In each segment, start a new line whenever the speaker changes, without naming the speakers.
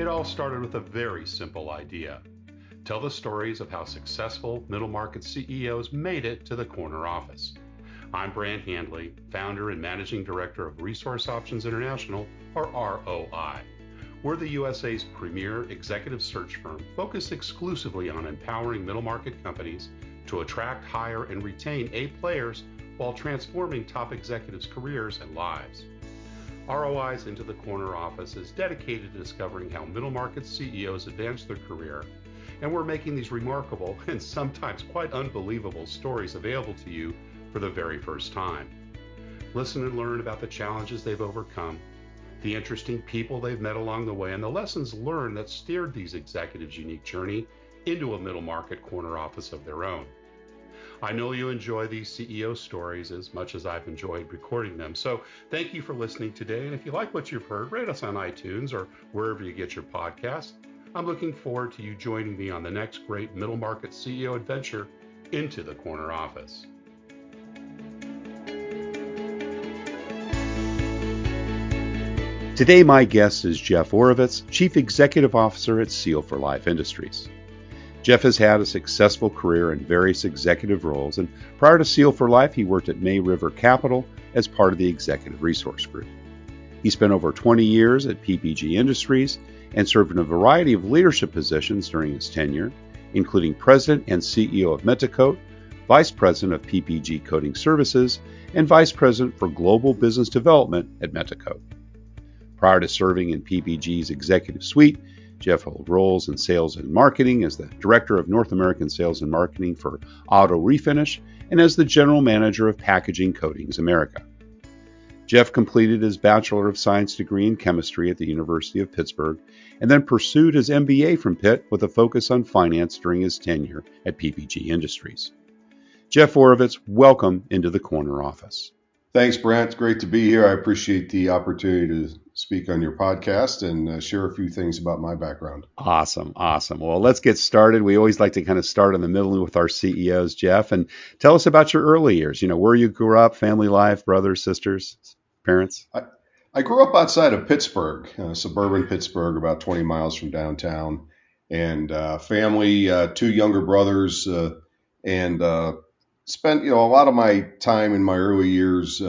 It all started with a very simple idea. Tell the stories of how successful middle market CEOs made it to the corner office. I'm Brant Handley, founder and managing director of Resource Options International, or ROI. We're the USA's premier executive search firm focused exclusively on empowering middle market companies to attract, hire, and retain A players while transforming top executives' careers and lives. ROI's Into the Corner office is dedicated to discovering how middle market CEOs advance their career, and we're making these remarkable and sometimes quite unbelievable stories available to you for the very first time. Listen and learn about the challenges they've overcome, the interesting people they've met along the way, and the lessons learned that steered these executives' unique journey into a middle market corner office of their own. I know you enjoy these CEO stories as much as I've enjoyed recording them. So thank you for listening today. And if you like what you've heard, rate us on iTunes or wherever you get your podcasts. I'm looking forward to you joining me on the next great middle market CEO adventure into the corner office. Today, my guest is Jeff Oravitz, Chief Executive Officer at Seal for Life Industries. Jeff has had a successful career in various executive roles, and prior to Seal for Life, he worked at May River Capital as part of the Executive Resource Group. He spent over 20 years at PPG Industries and served in a variety of leadership positions during his tenure, including President and CEO of MetoKote, Vice President of PPG Coating Services, and Vice President for Global Business Development at MetoKote. Prior to serving in PPG's executive suite, Jeff held roles in sales and marketing as the Director of North American Sales and Marketing for Automotive Refinish and as the General Manager of Packaging Coatings America. Jeff completed his Bachelor of Science degree in chemistry at the University of Pittsburgh and then pursued his MBA from Pitt with a focus on finance during his tenure at PPG Industries. Jeff Oravitz, welcome into the corner office.
Thanks, Brant. It's great to be here. I appreciate the opportunity to speak on your podcast and share a few things about my background.
Awesome. Well, let's get started. We always like to kind of start in the middle with our CEOs, Jeff, and tell us about your early years. You know, where you grew up, family life, brothers, sisters, parents.
I grew up outside of Pittsburgh, suburban Pittsburgh, about 20 miles from downtown, and family, two younger brothers, and spent, a lot of my time in my early years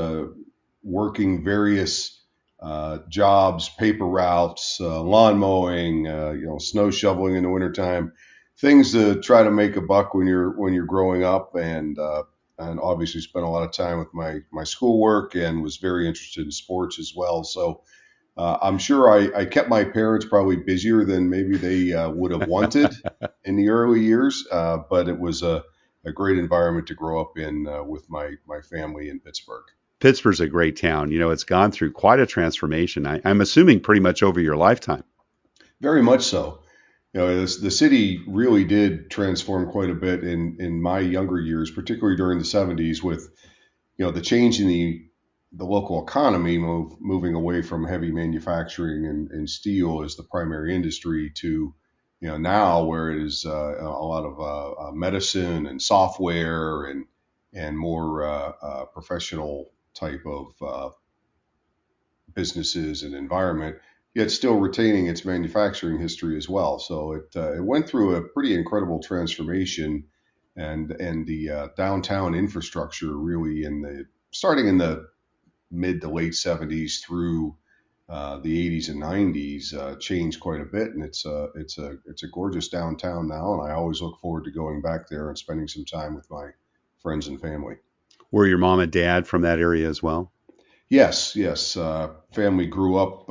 working various jobs, paper routes, lawn mowing, snow shoveling in the wintertime, things to try to make a buck when you're growing up, and obviously spent a lot of time with my schoolwork and was very interested in sports as well. So I'm sure I kept my parents probably busier than maybe they would have wanted in the early years, but it was a great environment to grow up in with my family in Pittsburgh.
Pittsburgh's a great town. It's gone through quite a transformation. I'm assuming pretty much over your lifetime.
Very much so. The city really did transform quite a bit in my younger years, particularly during the 70s with, the change in the local economy, moving away from heavy manufacturing and steel as the primary industry to, now where it is a lot of medicine and software and more professional type of businesses and environment, yet still retaining its manufacturing history as well. So it went through a pretty incredible transformation, and the downtown infrastructure really starting in the mid to late 70s through the 80s and 90s changed quite a bit, and it's a gorgeous downtown now, and I always look forward to going back there and spending some time with my friends and family.
Were your mom and dad from that area as well?
Yes. Family grew up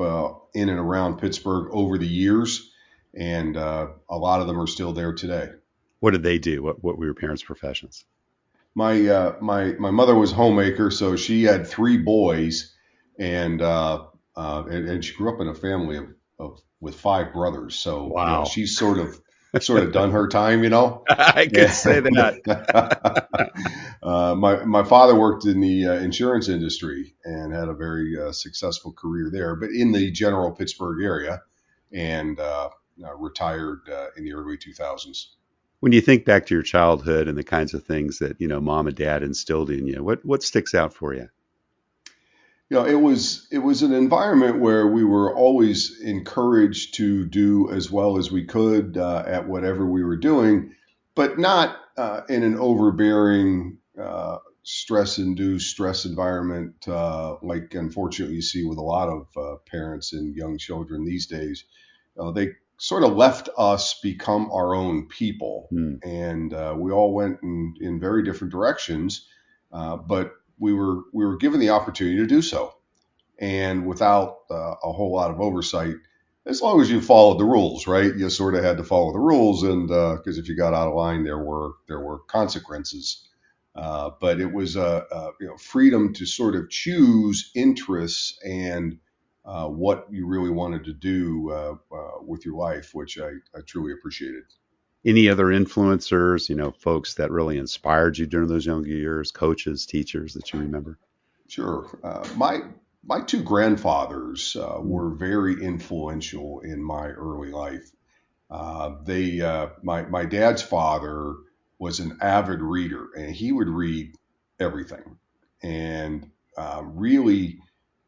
in and around Pittsburgh over the years, and a lot of them are still there today.
What did they do? What were your parents' professions?
My mother was a homemaker, so she had three boys, and she grew up in a family with five brothers. So
wow.
She's sort of done her time,
I could say that.
My father worked in the insurance industry and had a very successful career there, but in the general Pittsburgh area, and retired in the early 2000s.
When you think back to your childhood and the kinds of things that, mom and dad instilled in you, what sticks out for you?
it was an environment where we were always encouraged to do as well as we could at whatever we were doing, but not in an overbearing, stress-induced stress environment like unfortunately you see with a lot of parents and young children these days. They sort of left us become our own people,
Hmm.
and we all went in very different directions, but we were given the opportunity to do so, and without a whole lot of oversight. As long as you followed the rules, right? You sort of had to follow the rules, and because if you got out of line, there were consequences. But it was freedom to sort of choose interests and what you really wanted to do with your life, which I truly appreciated.
Any other influencers, folks that really inspired you during those younger years, coaches, teachers that you remember?
Sure. My two grandfathers
Mm.
were very influential in my early life. They my dad's father was an avid reader, and he would read everything, and really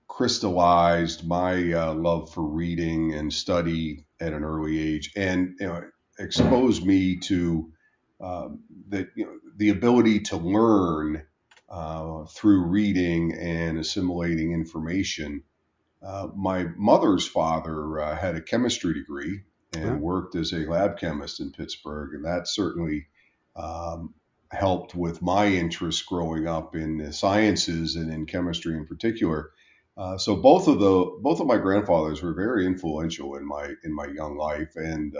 crystallized my love for reading and study at an early age, and exposed me to the ability to learn through reading and assimilating information. My mother's father had a chemistry degree and
Well,
worked as a lab chemist in Pittsburgh, and that certainly um, helped with my interest growing up in the sciences and in chemistry in particular. So both of my grandfathers were very influential in my young life, and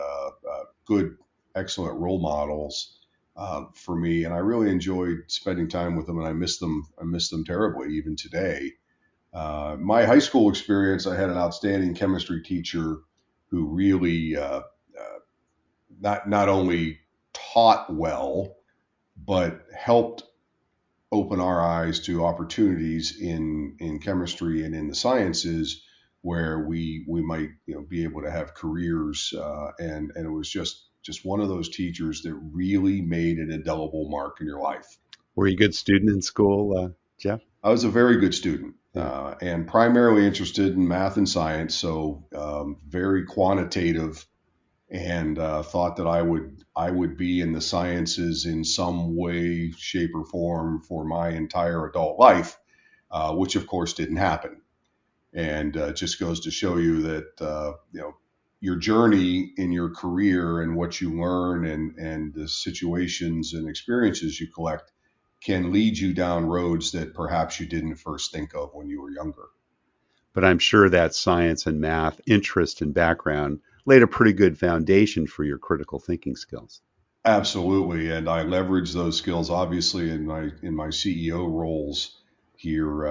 good, excellent role models for me. And I really enjoyed spending time with them, and I miss them. I miss them terribly even today. My high school experience, I had an outstanding chemistry teacher who really not only taught well, but helped open our eyes to opportunities in chemistry and in the sciences where we might be able to have careers. And it was just one of those teachers that really made an indelible mark in your life.
were you a good student in school, Jeff?
I was a very good student
Yeah.
and primarily interested in math and science, so very quantitative, and thought that I would be in the sciences in some way, shape, or form for my entire adult life, which of course didn't happen. And just goes to show you that your journey in your career and what you learn and the situations and experiences you collect can lead you down roads that perhaps you didn't first think of when you were younger.
But I'm sure that science and math interest and background laid a pretty good foundation for your critical thinking skills.
Absolutely, and I leverage those skills obviously in my CEO roles here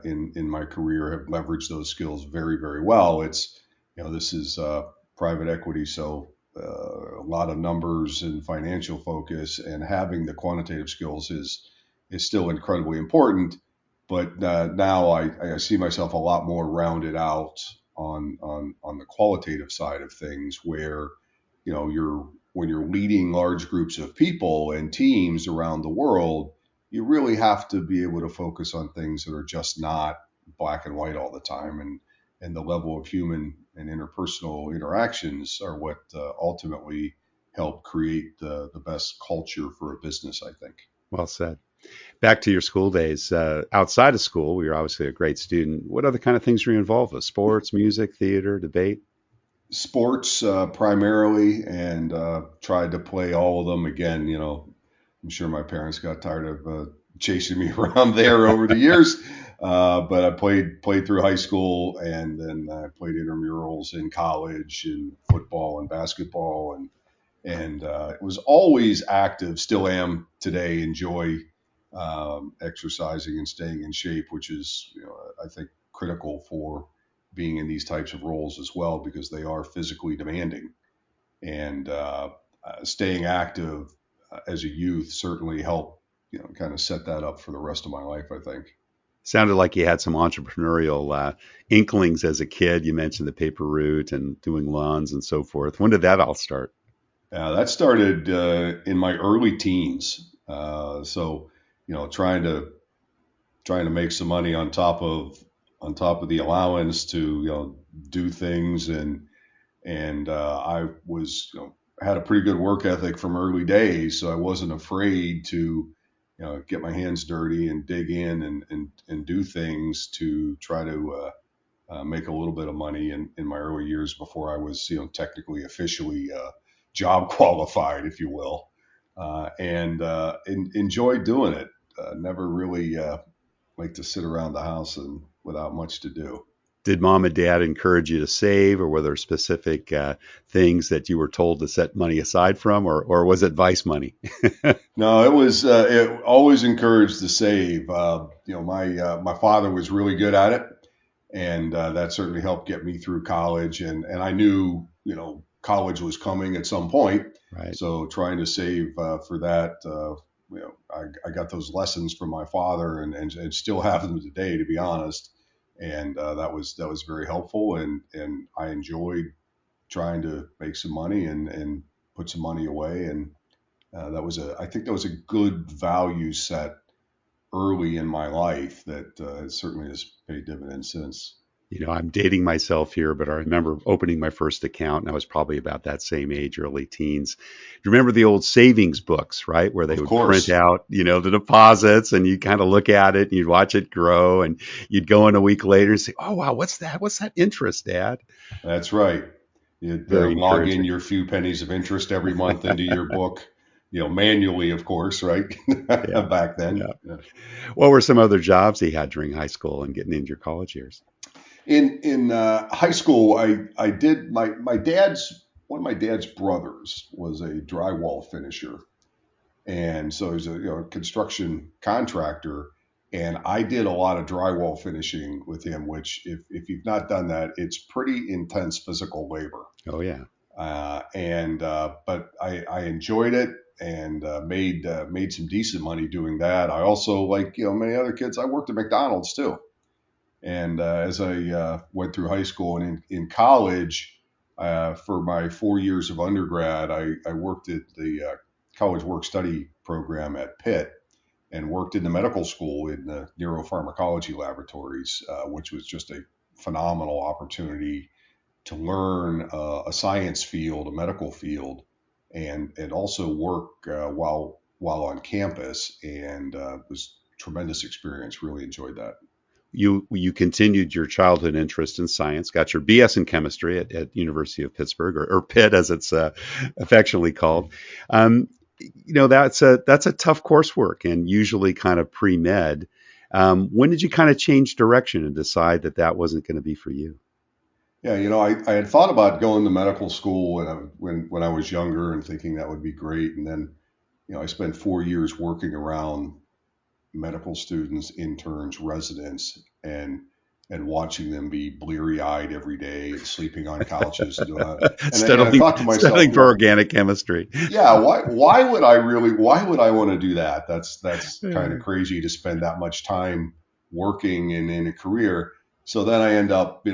in my career. Have leveraged those skills very very well. It's this is private equity, so a lot of numbers and financial focus, and having the quantitative skills is still incredibly important. But now I see myself a lot more rounded out on the qualitative side of things, where you're when you're leading large groups of people and teams around the world, you really have to be able to focus on things that are just not black and white all the time. And the level of human and interpersonal interactions are what ultimately help create the best culture for a business, I think.
Well said. Back to your school days. Outside of school, you're obviously a great student. What other kind of things were you involved with? Sports, music, theater, debate?
Sports primarily, and tried to play all of them. Again, I'm sure my parents got tired of chasing me around there over the years. But I played through high school, and then I played intramurals in college, and football and basketball, and it was always active. Still am today. Enjoy exercising and staying in shape, which is I think critical for being in these types of roles as well, because they are physically demanding. And staying active as a youth certainly helped kind of set that up for the rest of my life, I think.
Sounded like you had some entrepreneurial inklings as a kid. You mentioned the paper route and doing lawns and so forth. When did that all start?
That started in my early teens. So, trying to make some money on top of on top of the allowance to do things, and I was had a pretty good work ethic from early days, so I wasn't afraid to get my hands dirty and dig in and do things to try to make a little bit of money in my early years before I was technically officially job qualified, if you will, and enjoyed doing it. Never really like to sit around the house and without much to do.
Did mom and dad encourage you to save, or were there specific things that you were told to set money aside from, or was it vice money?
No, it was it always encouraged to save. My father was really good at it, and that certainly helped get me through college. And I knew college was coming at some point,
Right.
so trying to save for that. I got those lessons from my father, and still have them today, to be honest. And that was very helpful, and I enjoyed trying to make some money and put some money away, and I think that was a good value set early in my life that certainly has paid dividends since.
I'm dating myself here, but I remember opening my first account, and I was probably about that same age, early teens. Do you remember the old savings books, right, where they
Of
would
course.
print out, the deposits, and you'd kind of look at it, and you'd watch it grow, and you'd go in a week later and say, "Oh, wow, what's that? What's that interest, Dad?"
That's right. You'd
Very
log in
encouraging.
your few pennies of interest every month into your book, manually, of course, right?
Yeah,
Back then.
yeah.
Yeah.
What were some other jobs he had during high school and getting into your college years?
In high school, I did my dad's one of my dad's brothers was a drywall finisher, and so he's a construction contractor, and I did a lot of drywall finishing with him, which if you've not done that, it's pretty intense physical labor.
Oh, yeah.
And but I enjoyed it, and made some decent money doing that. I also, like many other kids, I worked at McDonald's too. And as I went through high school and in college, for my 4 years of undergrad, I worked at the college work study program at Pitt, and worked in the medical school in the neuropharmacology laboratories, which was just a phenomenal opportunity to learn a science field, a medical field, and also work while on campus, and was tremendous experience. Really enjoyed that.
You continued your childhood interest in science, got your BS in chemistry at University of Pittsburgh, or Pitt as it's affectionately called. That's a tough coursework, and usually kind of pre-med. When did you kind of change direction and decide that wasn't going to be for you?
Yeah, I had thought about going to medical school when I was younger, and thinking that would be great. And then, I spent 4 years working around medical students, interns, residents, and watching them be bleary-eyed every day and sleeping on couches and doing that. And I thought to myself,
Studying for organic chemistry.
yeah, why would I want to do that? That's kind of crazy to spend that much time working in a career. So then I end up,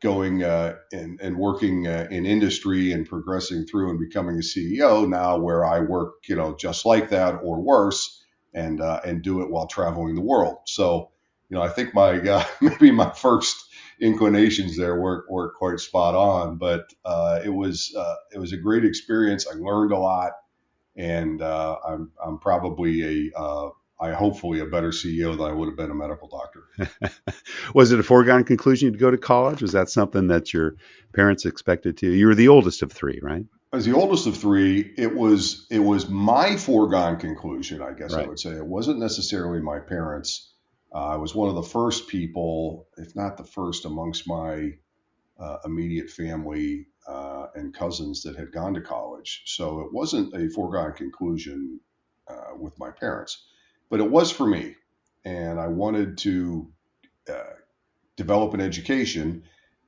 going and working in industry and progressing through and becoming a CEO now, where I work, just like that or worse, and do it while traveling the world. So, I think my maybe my first inclinations there weren't quite spot on, but it was a great experience. I learned a lot, and I'm probably hopefully a better CEO than I would have been a medical doctor.
Was it a foregone conclusion to go to college? Was that something that your parents expected to? You were the oldest of three, right?
As the oldest of three, it was my foregone conclusion, I guess.
Right.
I would say it wasn't necessarily my parents. I was one of the first people, if not the first, amongst my immediate family and cousins that had gone to college. So it wasn't a foregone conclusion with my parents, but it was for me. And I wanted to uh, develop an education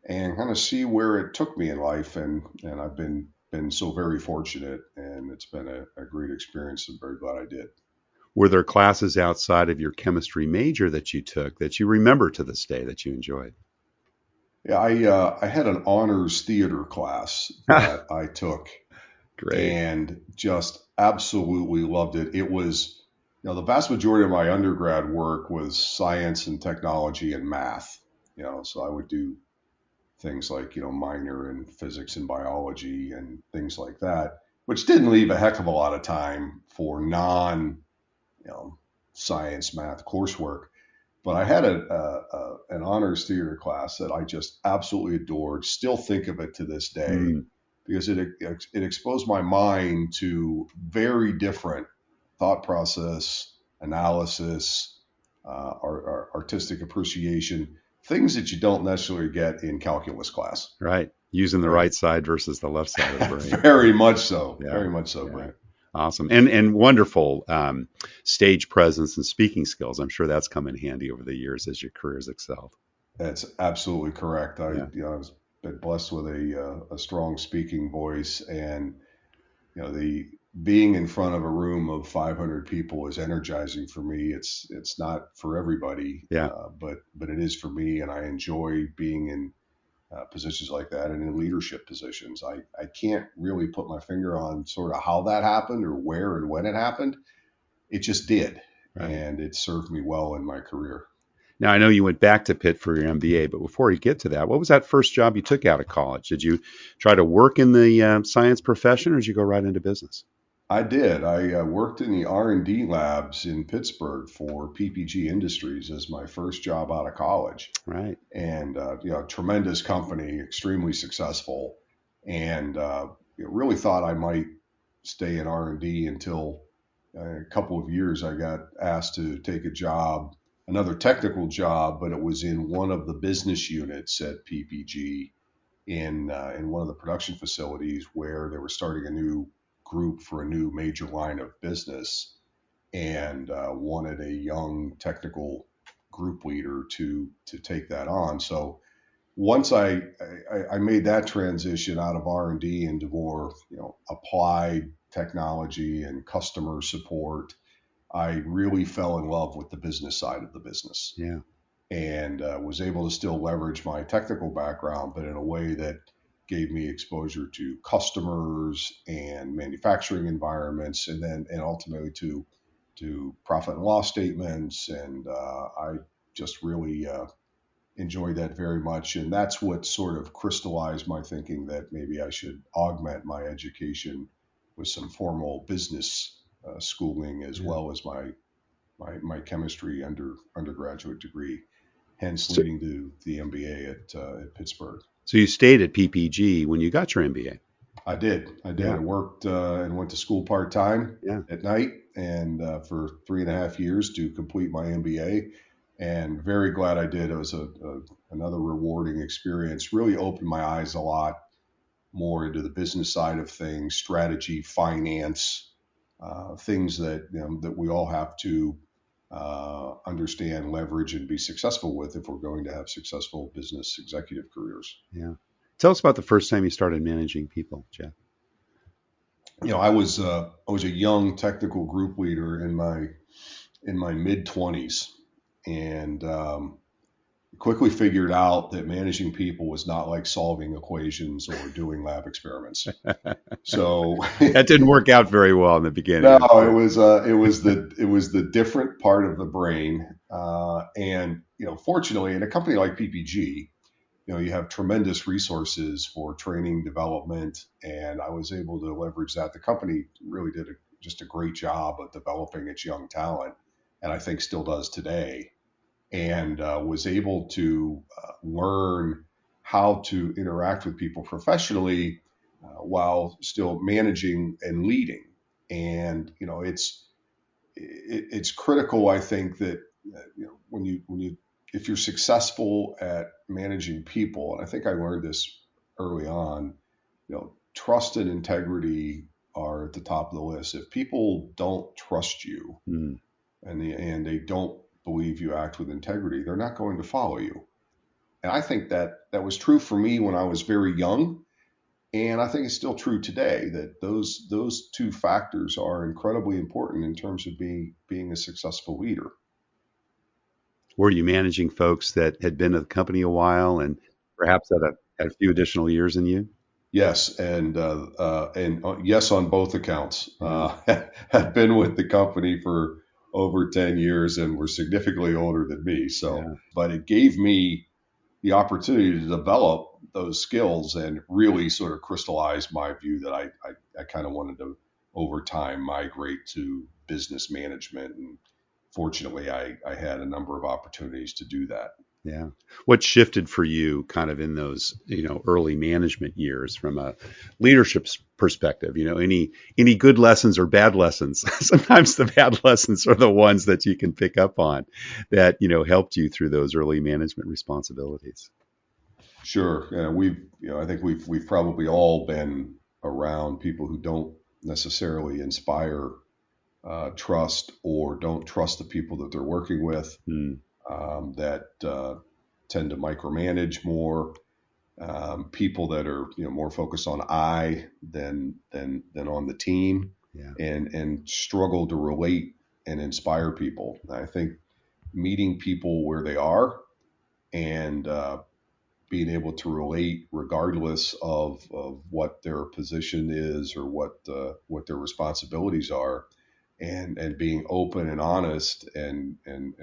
and kind of see where it took me in life. And I've been so very fortunate, and it's been a great experience. I'm very glad I did.
Were there classes outside of your chemistry major that you took that you remember to this day that you enjoyed?
Yeah, I had an honors theater class that I took
Great.
and just absolutely loved it. It was The vast majority of my undergrad work was science and technology and math. So I would do things like, minor in physics and biology and things like that, which didn't leave a heck of a lot of time for you know, science, math coursework. But I had an honors theater class that I just absolutely adored, still think of it to this day,
Mm,
because it exposed my mind to very different thought process, analysis, artistic appreciation, things that you don't necessarily get in calculus class.
right. Using the
Right.
right side versus the left side of the brain.
Very much so.
Yeah.
Very much so,
Yeah.
Brent.
Awesome. And wonderful stage presence and speaking skills. I'm sure that's come in handy over the years as your career's excelled.
That's absolutely correct.
Yeah.
I was been blessed with a strong speaking voice, and the being in front of a room of 500 people is energizing for me. It's not for everybody,
Yeah.
But it is for me, and I enjoy being in positions like that and in leadership positions. I can't really put my finger on sort of how that happened or where and when it happened. It just did,
Right.
and it served me well in my career.
Now, I know you went back to Pitt for your MBA, but before you get to that, what was that first job you took out of college? Did you try to work in the science profession, or did you go right into business?
I did. I worked in the R&D labs in Pittsburgh for PPG Industries as my first job out of college,
Right.
and tremendous company, extremely successful, and really thought I might stay in R&D until a couple of years. I got asked to take a job, another technical job, but it was in one of the business units at PPG in one of the production facilities where they were starting a new group for a new major line of business, and wanted a young technical group leader to take that on. So once I made that transition out of R&D into more applied technology and customer support, I really fell in love with the business side of the business,
Yeah.
and was able to still leverage my technical background, but in a way that gave me exposure to customers and manufacturing environments, and ultimately to profit and loss statements. And I just really enjoyed that very much. And that's what sort of crystallized my thinking that maybe I should augment my education with some formal business schooling, as
Yeah.
well as my chemistry undergraduate degree, hence
So,
leading to the MBA at Pittsburgh.
so you stayed at PPG when you got your MBA.
I did. I
Yeah.
worked and went to school part time
Yeah.
at night, and for 3.5 years to complete my MBA. And very glad I did. It was another rewarding experience. Really opened my eyes a lot more into the business side of things, strategy, finance, things that we all have to understand, leverage, and be successful with if we're going to have successful business executive careers.
Yeah. Tell us about the first time you started managing people, Jeff.
I was a young technical group leader in my mid 20s, and quickly figured out that managing people was not like solving equations or doing lab experiments. So
That didn't work out very well in the beginning,
no,
I'm sure.
it was the different part of the brain, and fortunately, in a company like PPG, you have tremendous resources for training development, and I was able to leverage that. The company really did just a great job of developing its young talent, and I think still does today, and was able to learn how to interact with people professionally while still managing and leading. And it's critical, I think, that when you if you're successful at managing people, and I think I learned this early on, trust and integrity are at the top of the list. If people don't trust you,
Mm.
and they don't believe you act with integrity, they're not going to follow you. And I think that was true for me when I was very young, and I think it's still true today, that those two factors are incredibly important in terms of being a successful leader.
Were you managing folks that had been at the company a while and perhaps had a few additional years than you?
Yes, and yes, on both accounts.
Yeah.
Had been with the company for over 10 years and were significantly older than me. So,
Yeah.
but it gave me the opportunity to develop those skills and really sort of crystallize my view that I kind of wanted to, over time, migrate to business management. And fortunately, I had a number of opportunities to do that.
Yeah. What shifted for you kind of in those, early management years from a leadership perspective? Any good lessons or bad lessons? Sometimes the bad lessons are the ones that you can pick up on that, helped you through those early management responsibilities.
Sure. Yeah, I think we've probably all been around people who don't necessarily inspire trust or don't trust the people that they're working with,
Mm,
that tend to micromanage more, people that are more focused on I than on the team,
yeah.
and struggle to relate and inspire people. I think meeting people where they are and being able to relate regardless of what their position is or what their responsibilities are, and being open and honest and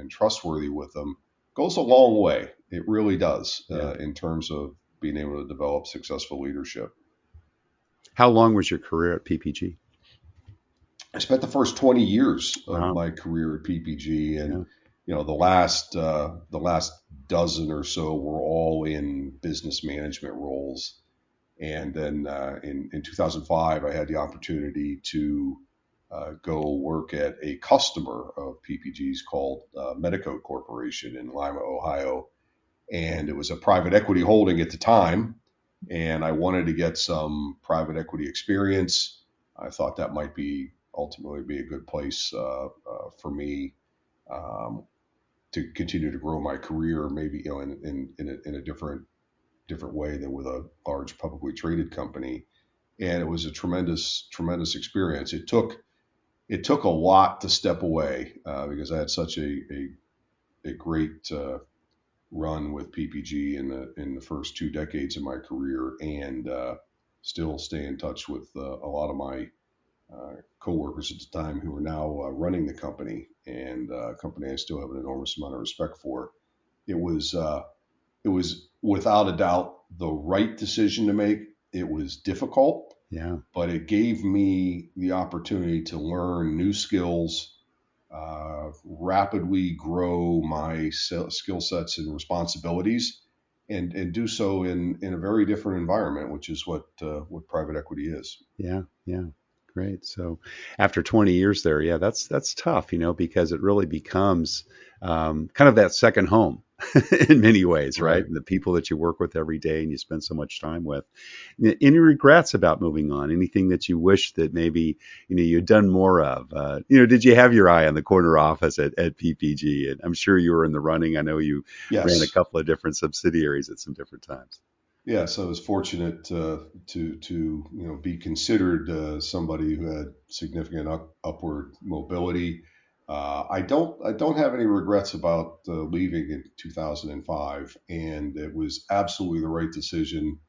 trustworthy with them goes a long way. It really does,
Yeah.
in terms of being able to develop successful leadership.
How long was your career at PPG?
I spent the first 20 years of
Wow.
my career at PPG, and
Yeah.
the last dozen or so were all in business management roles. And then in 2005, I had the opportunity to go work at a customer of PPG's called MetoKote Corporation in Lima, Ohio. And it was a private equity holding at the time. And I wanted to get some private equity experience. I thought that might be ultimately be a good place for me, um, to continue to grow my career, maybe in a different way than with a large publicly traded company. And it was a tremendous experience. It took a lot to step away, because I had such a great run with PPG in the first 2 decades of my career, and still stay in touch with a lot of my coworkers at the time who are now running the company, and a company I still have an enormous amount of respect for. It was it was without a doubt the right decision to make. It was difficult,
Yeah.
but it gave me the opportunity to learn new skills, rapidly grow my skill sets and responsibilities, and do so in a very different environment, which is what private equity is.
Yeah. Yeah. Great. So after 20 years there, yeah, that's tough, because it really becomes kind of that second home in many ways, right?
Right.
And the people that you work with every day and you spend so much time with. Any regrets about moving on? Anything that you wish that maybe you'd done more of? Did you have your eye on the corner office at PPG? And I'm sure you were in the running. I know you ran a
Yes.
couple of different subsidiaries at some different times.
Yes, I was fortunate to be considered somebody who had significant upward mobility. I don't have any regrets about leaving in 2005, and it was absolutely the right decision.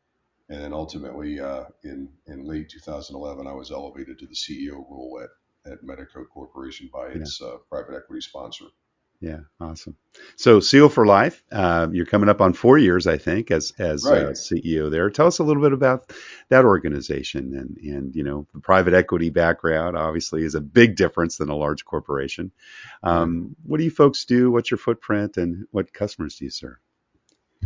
And then ultimately, in late 2011, I was elevated to the CEO role at MetoKote Corporation by
Yeah.
its private equity sponsor.
Yeah, awesome. So Seal for Life, you're coming up on 4 years, I think, as
Right.
CEO there. Tell us a little bit about that organization, and the private equity background obviously is a big difference than a large corporation.
Right.
What do you folks do? What's your footprint, and what customers do you serve?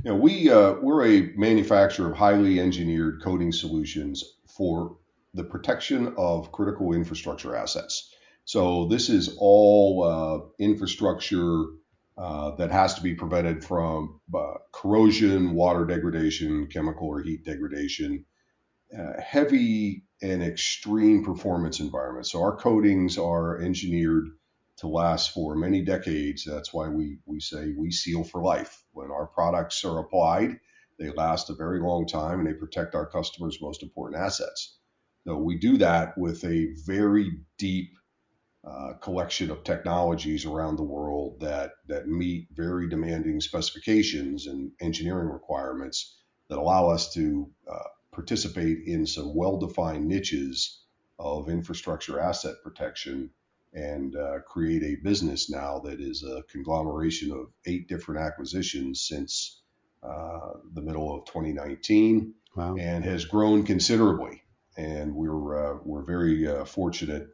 We're a manufacturer of highly engineered coating solutions for the protection of critical infrastructure assets. So this is all infrastructure that has to be prevented from corrosion, water degradation, chemical or heat degradation, heavy and extreme performance environments. So our coatings are engineered to last for many decades. That's why we say we seal for life. When our products are applied, they last a very long time and they protect our customers' most important assets. So we do that with a very deep collection of technologies around the world that meet very demanding specifications and engineering requirements that allow us to participate in some well-defined niches of infrastructure asset protection and create a business now that is a conglomeration of 8 different acquisitions since the middle of 2019.
Wow.
And has grown considerably. And we're very fortunate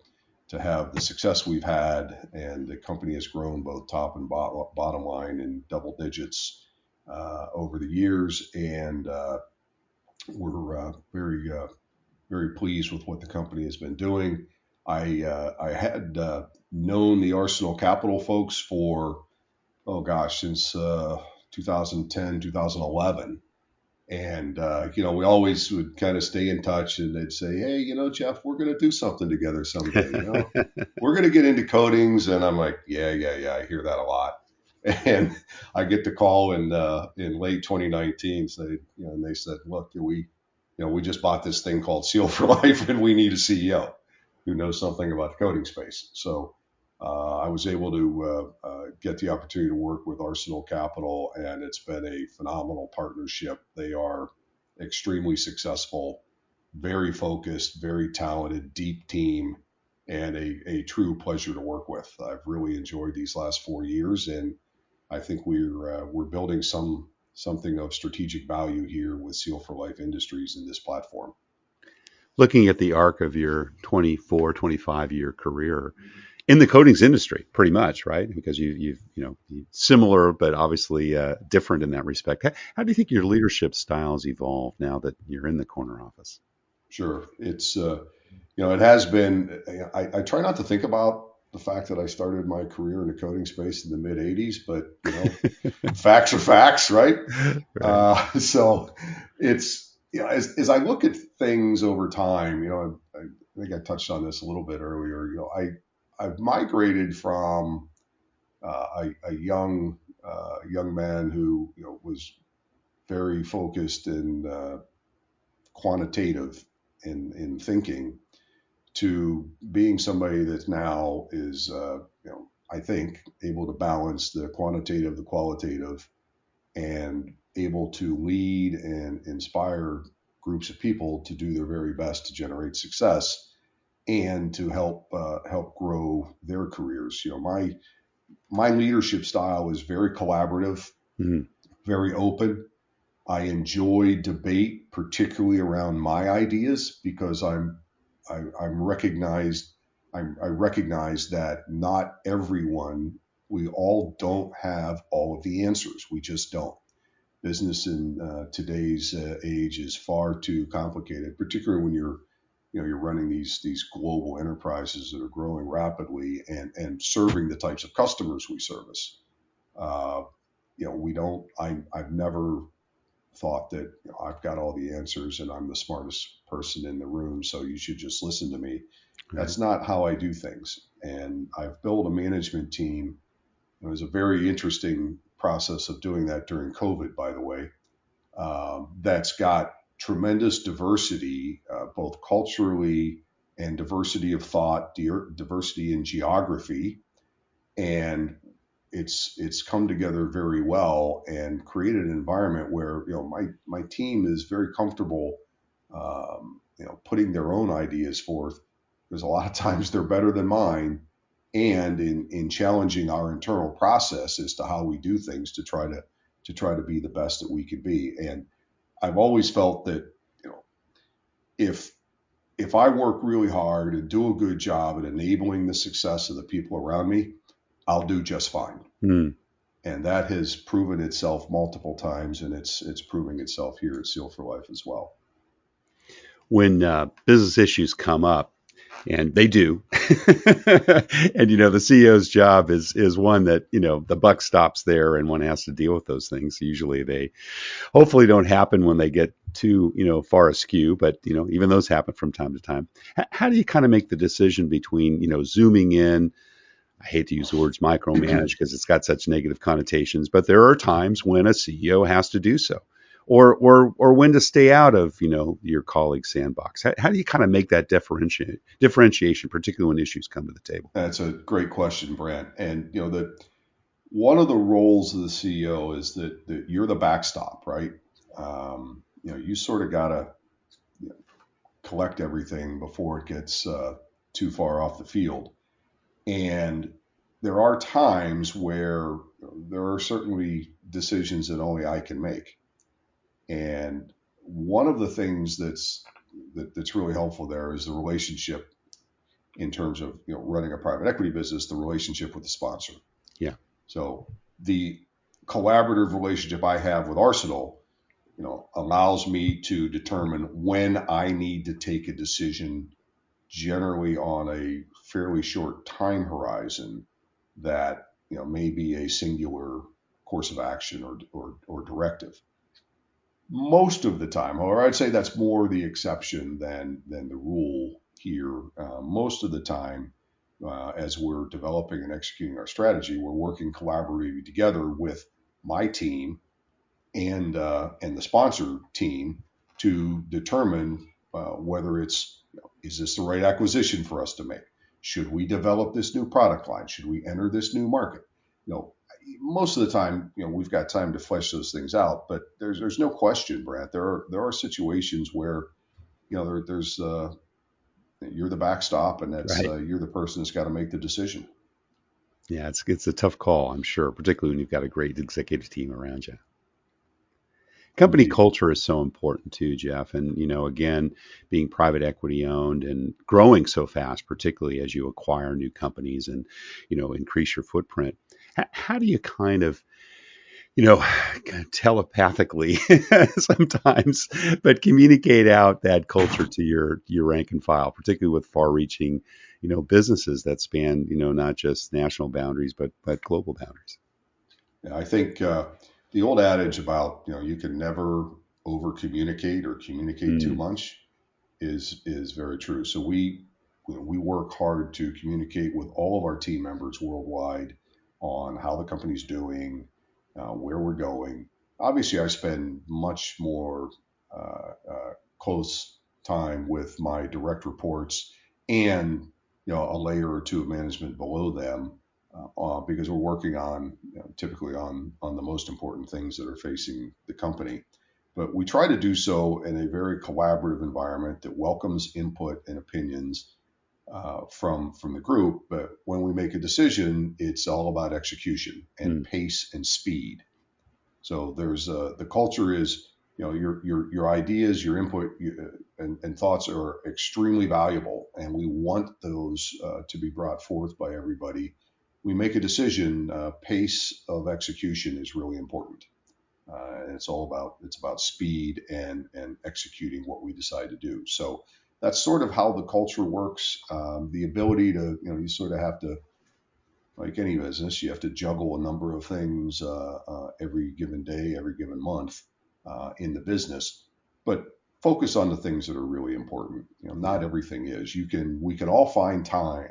to have the success we've had, and the company has grown both top and bottom line in double digits over the years, and we're very pleased with what the company has been doing. I had known the Arsenal Capital folks for since 2010, 2011. And, we always would kind of stay in touch, and they'd say, hey, Jeff, we're going to do something together someday. We're going to get into coatings. And I'm like, yeah, I hear that a lot. And I get the call in late 2019, and they said, look, we just bought this thing called Seal for Life, and we need a CEO who knows something about the coating space. So I was able to get the opportunity to work with Arsenal Capital, and it's been a phenomenal partnership. They are extremely successful, very focused, very talented, deep team, and a true pleasure to work with. I've really enjoyed these last 4 years, and I think we're building something of strategic value here with Seal for Life Industries in this platform.
Looking at the arc of your 24, 25-year career in the coatings industry, pretty much, right? Because you've similar, but obviously different in that respect. How do you think your leadership styles evolved now that you're in the corner office?
Sure. It's, it has been, I try not to think about the fact that I started my career in the coating space in the mid 80s, but, facts are facts, right? So it's, as I look at things over time, I think I touched on this a little bit earlier, I've migrated from a young man who was very focused and quantitative in thinking, to being somebody that now is I think able to balance the quantitative, the qualitative, and able to lead and inspire groups of people to do their very best to generate success and to help grow their careers. My leadership style is very collaborative, very open. I enjoy debate, particularly around my ideas, because I recognize that not everyone, we all don't have all of the answers. We just don't. Business in today's age is far too complicated, particularly when you're running these global enterprises that are growing rapidly and serving the types of customers we service. I've never thought that I've got all the answers and I'm the smartest person in the room, so you should just listen to me. Right. That's not how I do things. And I've built a management team. It was a very interesting process of doing that during COVID, by the way, that's got tremendous diversity, both culturally and diversity of thought, diversity in geography. And it's come together very well and created an environment where, my team is very comfortable, putting their own ideas forth, because a lot of times they're better than mine, and in challenging our internal process as to how we do things to try to be the best that we can be. And I've always felt that, if I work really hard and do a good job at enabling the success of the people around me, I'll do just fine. And that has proven itself multiple times, and it's proving itself here at Seal for Life as well.
When business issues come up, and they do, and the CEO's job is one that the buck stops there, and one has to deal with those things. Usually, they hopefully don't happen when they get too far askew, but even those happen from time to time. How do you kind of make the decision between zooming in? I hate to use the words micromanage because it's got such negative connotations, but there are times when a CEO has to do so, or when to stay out of your colleague's sandbox. How do you kind of make that differentiation, particularly when issues come to the table?
That's a great question, Brent. And one of the roles of the CEO is that you're the backstop, right? You sort of got to collect everything before it gets too far off the field. And there are times where there are certainly decisions that only I can make. And one of the things that's really helpful there is the relationship in terms of running a private equity business, the relationship with the sponsor.
Yeah.
So the collaborative relationship I have with Arsenal, allows me to determine when I need to take a decision, generally on a fairly short time horizon that may be a singular course of action or directive. Most of the time, however, I'd say that's more the exception than the rule here. Most of the time, as we're developing and executing our strategy, we're working collaboratively together with my team and the sponsor team to determine whether is this the right acquisition for us to make? Should we develop this new product line? Should we enter this new market? Most of the time, we've got time to flesh those things out. But there's no question, Brant. There are situations where there's you're the backstop, and that's
Right.
you're the person that's got to make the decision.
Yeah, it's a tough call, I'm sure, particularly when you've got a great executive team around you. Company
Indeed.
culture is so important too, Jeff. And, again, being private equity owned and growing so fast, particularly as you acquire new companies and, increase your footprint. How do you kind of telepathically sometimes, but communicate out that culture to your rank and file, particularly with far-reaching, businesses that span, not just national boundaries, but global boundaries?
Yeah, I think the old adage about you can never over communicate or communicate too
Mm,
much is very true. So we work hard to communicate with all of our team members worldwide on how the company's doing, where we're going. Obviously, I spend much more close time with my direct reports and a layer or two of management below them, because we're working on typically on the most important things that are facing the company. But we try to do so in a very collaborative environment that welcomes input and opinions from the group. But when we make a decision, it's all about execution and
mm,
pace and speed. So there's the culture is your ideas, your input, and thoughts are extremely valuable, and we want those to be brought forth by everybody. We make a decision. Pace of execution is really important, and it's about speed and executing what we decide to do. So that's sort of how the culture works. The ability to you sort of have to, like any business, you have to juggle a number of things every given day, every given month in the business, but focus on the things that are really important. Not everything is. We can all find time,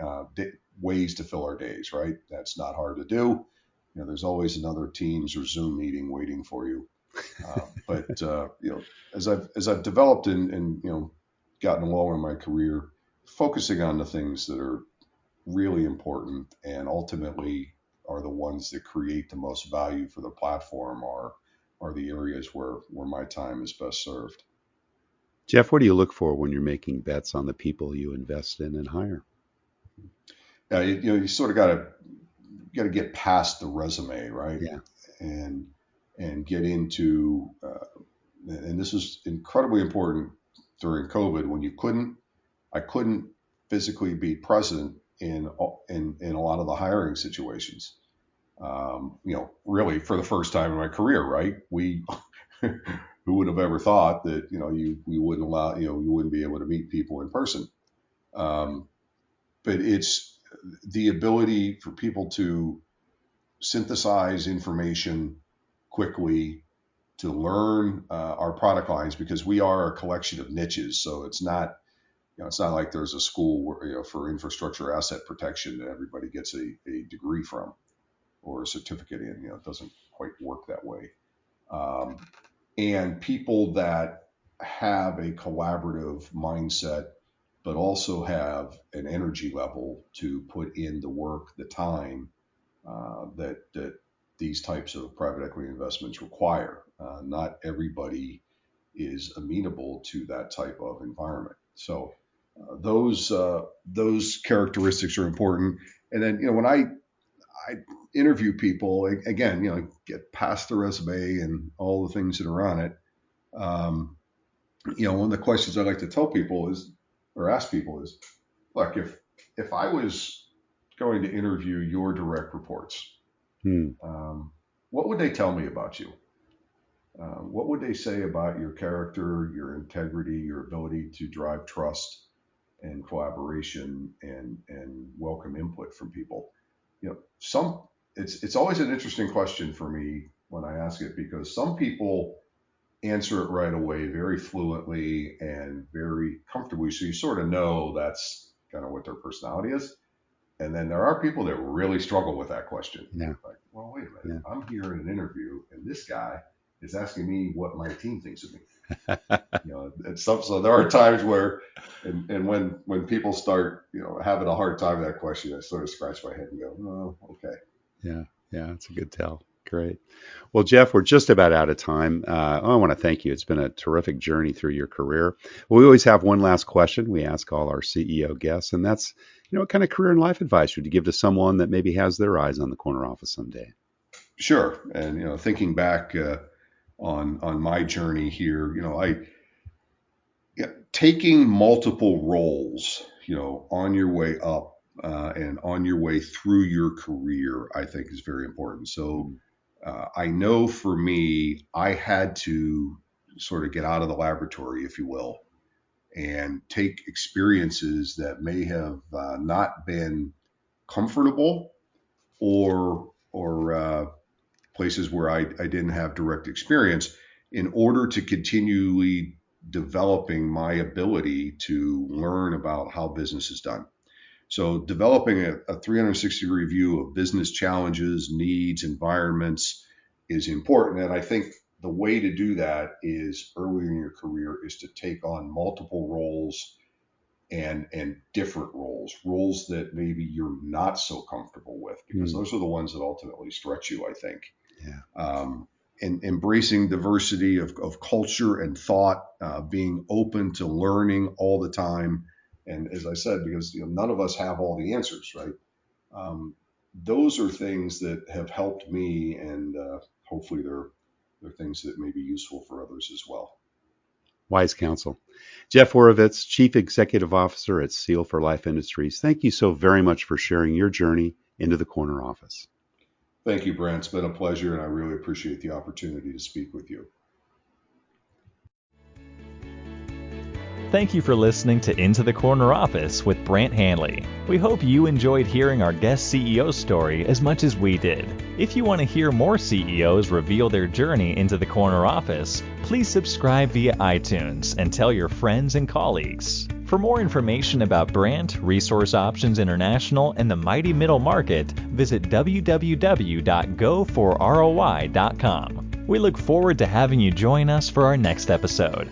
ways to fill our days, right? That's not hard to do. There's always another Teams or Zoom meeting waiting for you. But as I've developed and gotten along in my career, focusing on the things that are really important and ultimately are the ones that create the most value for the platform are the areas where my time is best served.
Jeff, what do you look for when you're making bets on the people you invest in and hire?
You sort of got to get past the resume, right?
Yeah.
And get into and this is incredibly important during COVID when I couldn't physically be present in a lot of the hiring situations. Really for the first time in my career, right? Who would have ever thought that we wouldn't allow you wouldn't be able to meet people in person. Um, but it's the ability for people to synthesize information quickly, to learn our product lines, because we are a collection of niches. So it's not like there's a school where, for infrastructure asset protection that everybody gets a degree from or a certificate in. It doesn't quite work that way. Um, and people that have a collaborative mindset, but also have an energy level to put in the work, the time that these types of private equity investments require. Not everybody is amenable to that type of environment. So those characteristics are important. And then, when I interview people, again, get past the resume and all the things that are on it. One of the questions I like to tell people or ask people is, look, if I was going to interview your direct reports, what would they tell me about you? What would they say about your character, your integrity, your ability to drive trust and collaboration and welcome input from people? It's always an interesting question for me when I ask it, because some people answer it right away very fluently and very comfortably, so you sort of know that's kind of what their personality is. And then there are people that really struggle with that question.
Yeah.
Like, well, wait a minute, I'm here in an interview and this guy is asking me what my team thinks of me. So there are times where, and when people start, having a hard time with that question, I sort of scratch my head and go, oh, okay.
Yeah, that's a good tell. Great. Well, Jeff, we're just about out of time. I want to thank you. It's been a terrific journey through your career. We always have one last question we ask all our CEO guests, and that's, what kind of career and life advice would you give to someone that maybe has their eyes on the corner office someday?
Sure. And, thinking back on my journey here, taking multiple roles, on your way up and on your way through your career, I think is very important. So I know for me, I had to sort of get out of the laboratory, if you will, and take experiences that may have not been comfortable or places where I didn't have direct experience, in order to continually developing my ability to learn about how business is done. So developing a 360-degree view of business challenges, needs, environments is important. And I think the way to do that is early in your career is to take on multiple roles and different roles that maybe you're not so comfortable with, because those are the ones that ultimately stretch you, I think.
Yeah.
And embracing diversity of culture and thought, being open to learning all the time. And as I said, because none of us have all the answers, right? Those are things that have helped me, and hopefully they're things that may be useful for others as well.
Wise counsel. Jeff Oravitz, Chief Executive Officer at Seal for Life Industries. Thank you so very much for sharing your journey into the corner office.
Thank you, Brent. It's been a pleasure, and I really appreciate the opportunity to speak with you.
Thank you for listening to Into the Corner Office with Brant Hanley. We hope you enjoyed hearing our guest CEO story as much as we did. If you want to hear more CEOs reveal their journey into the corner office, please subscribe via iTunes and tell your friends and colleagues. For more information about Brant, Resource Options International, and the mighty middle market, visit www.goforroi.com. We look forward to having you join us for our next episode.